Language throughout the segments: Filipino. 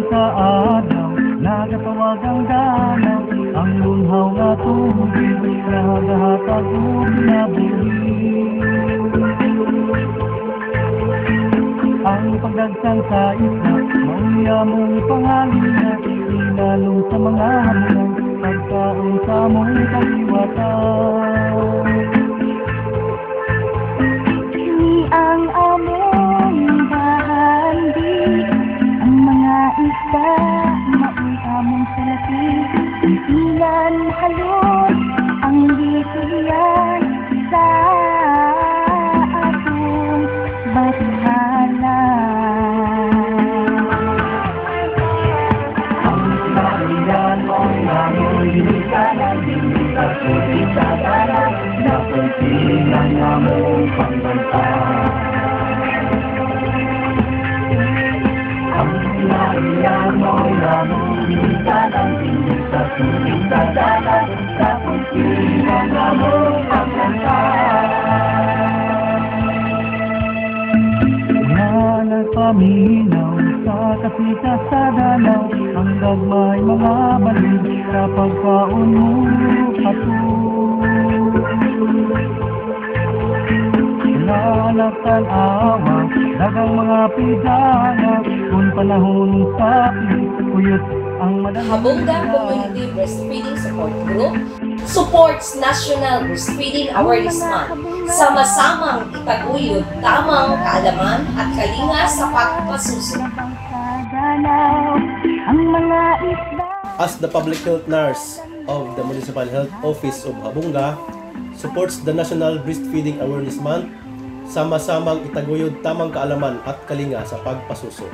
Sa Adam, nagatawag ang danaw, ang lunhaw nga tubig, nagahatag o binabuli. Ang pagdagsang sa isla, mauya mong pangalina, inalong sa mga hamunan, pagkaon sa mong kaliwatan. Ni ang among bahandi, ang mga isda, maui among salati, ilan halon, ang bitiyan sa atong bathala. Ang sinayan mo'y namoy, hinikanan, hinikanan, sa dalan, napansinan na mong pagbanta. Ang sinayan mo'y namoy, hinikanan, hinikanan, sa dalan, napansinan na mong pagbanta. Nagpaminaw sa kasikas sa dalaw, ang gagmay mga balik sa pagkaon mo lalaktan awa, dagang mga pidana, kung panahon sa puyot ang madaling Habunga Community Breastfeeding Support Group supports National Breastfeeding Awareness Month. Sama-samang itaguyod tamang kaalaman at kalinga sa pagpasuso. As the public health nurse of the Municipal Health Office of Habunga supports the National Breastfeeding Awareness Month, sama-samang itaguyod tamang kaalaman at kalinga sa pagpasuso.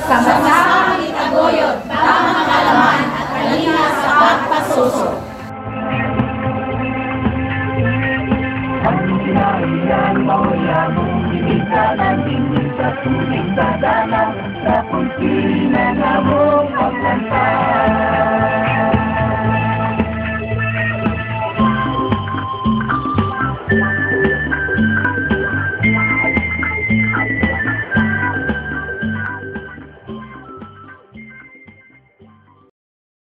Sama-samang itaguyod tamang kaalaman at kalinga sa pagpasuso. Ang sinayan mo'y among hinikanan, hindi sa tubig sa dalan.